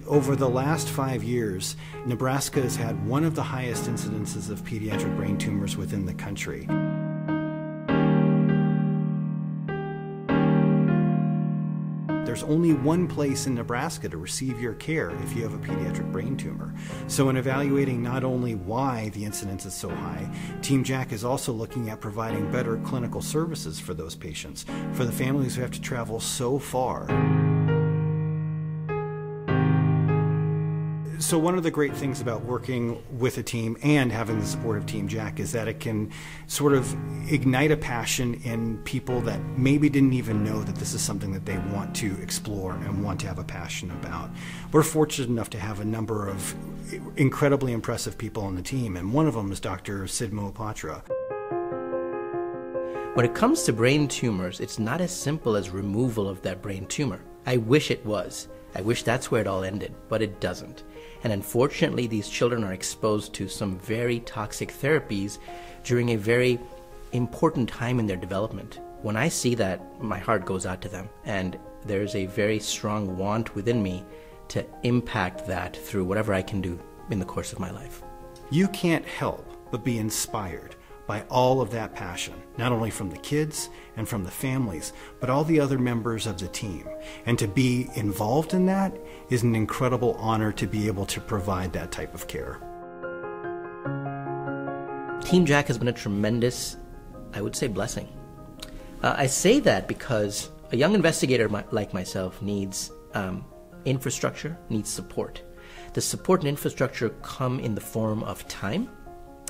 Over the last 5 years, Nebraska has had one of the highest incidences of pediatric brain tumors within the country. There's only one place in Nebraska to receive your care if you have a pediatric brain tumor. So in evaluating not only why the incidence is so high, Team Jack is also looking at providing better clinical services for those patients, for the families who have to travel so far. So one of the great things about working with a team and having the support of Team Jack is that it can sort of ignite a passion in people that maybe didn't even know that this is something that they want to explore and want to have a passion about. We're fortunate enough to have a number of incredibly impressive people on the team, and one of them is Dr. Sidharth Mahapatra. When it comes to brain tumors, it's not as simple as removal of that brain tumor. I wish it was. I wish that's where it all ended, but it doesn't. And unfortunately, these children are exposed to some very toxic therapies during a very important time in their development. When I see that, my heart goes out to them, and there's a very strong want within me to impact that through whatever I can do in the course of my life. You can't help but be inspired by all of that passion, not only from the kids and from the families, but all the other members of the team. And to be involved in that is an incredible honor to be able to provide that type of care. Team Jack has been a tremendous, I would say, blessing. I say that because a young investigator like myself needs infrastructure, needs support. The support and infrastructure come in the form of time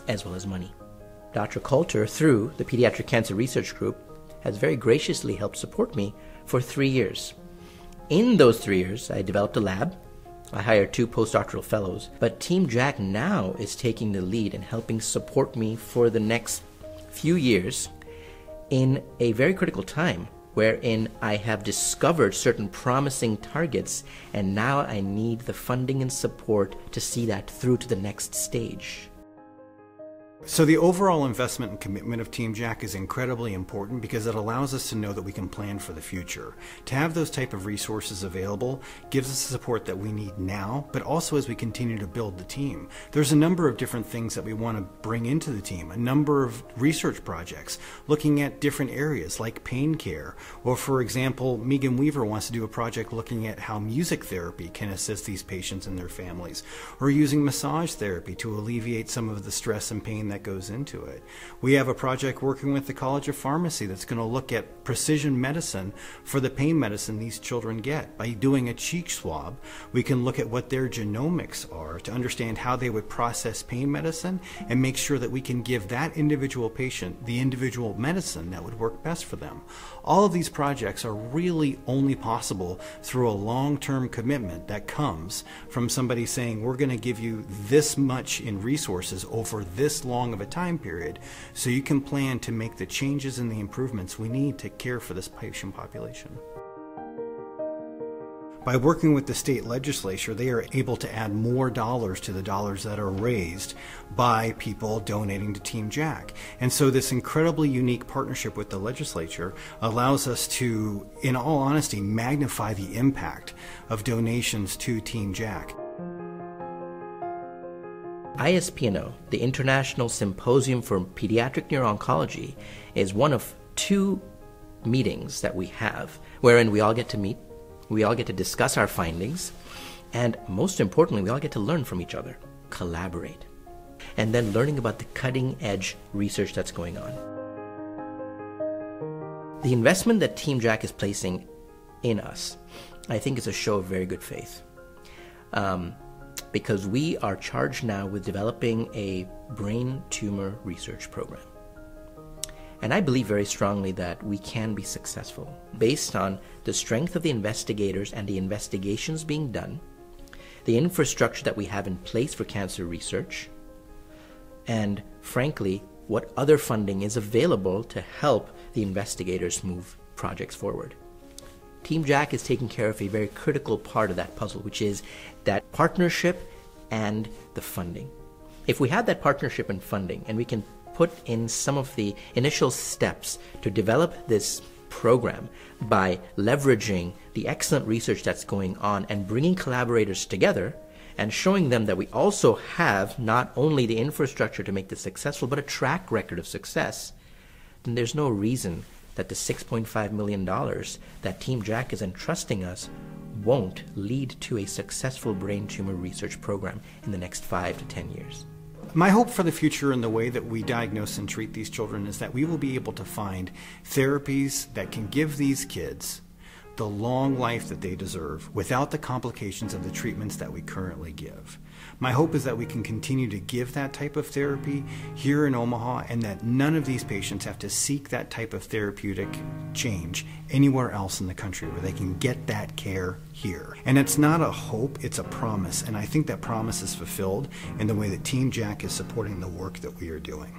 as well as money. Dr. Coulter, through the Pediatric Cancer Research Group, has very graciously helped support me for 3 years. In those 3 years, I developed a lab, I hired 2 postdoctoral fellows, but Team Jack now is taking the lead and helping support me for the next few years in a very critical time wherein I have discovered certain promising targets, and now I need the funding and support to see that through to the next stage. So the overall investment and commitment of Team Jack is incredibly important because it allows us to know that we can plan for the future. To have those type of resources available gives us the support that we need now, but also as we continue to build the team. There's a number of different things that we want to bring into the team, a number of research projects looking at different areas like pain care, or for example, Megan Weaver wants to do a project looking at how music therapy can assist these patients and their families, or using massage therapy to alleviate some of the stress and pain that goes into it. We have a project working with the College of Pharmacy that's going to look at precision medicine for the pain medicine these children get. By doing a cheek swab, we can look at what their genomics are to understand how they would process pain medicine and make sure that we can give that individual patient the individual medicine that would work best for them. All of these projects are really only possible through a long-term commitment that comes from somebody saying, we're going to give you this much in resources over this long of a time period so you can plan to make the changes and the improvements we need to care for this patient population. By working with the state legislature, they are able to add more dollars to the dollars that are raised by people donating to Team Jack. And so this incredibly unique partnership with the legislature allows us to, in all honesty, magnify the impact of donations to Team Jack. ISPNO, the International Symposium for Pediatric Neuro-Oncology, is one of 2 meetings that we have wherein we all get to meet, we all get to discuss our findings, and most importantly, we all get to learn from each other, collaborate, and then learning about the cutting-edge research that's going on. The investment that Team Jack is placing in us, I think, is a show of very good faith. Because we are charged now with developing a brain tumor research program. And I believe very strongly that we can be successful based on the strength of the investigators and the investigations being done, the infrastructure that we have in place for cancer research, and frankly, what other funding is available to help the investigators move projects forward. Team Jack is taking care of a very critical part of that puzzle, which is that partnership and the funding. If we have that partnership and funding, and we can put in some of the initial steps to develop this program by leveraging the excellent research that's going on and bringing collaborators together and showing them that we also have not only the infrastructure to make this successful, but a track record of success, then there's no reason that the $6.5 million that Team Jack is entrusting us won't lead to a successful brain tumor research program in the next 5 to 10 years. My hope for the future in the way that we diagnose and treat these children is that we will be able to find therapies that can give these kids the long life that they deserve without the complications of the treatments that we currently give. My hope is that we can continue to give that type of therapy here in Omaha and that none of these patients have to seek that type of therapeutic change anywhere else in the country, where they can get that care here. And it's not a hope, it's a promise. And I think that promise is fulfilled in the way that Team Jack is supporting the work that we are doing.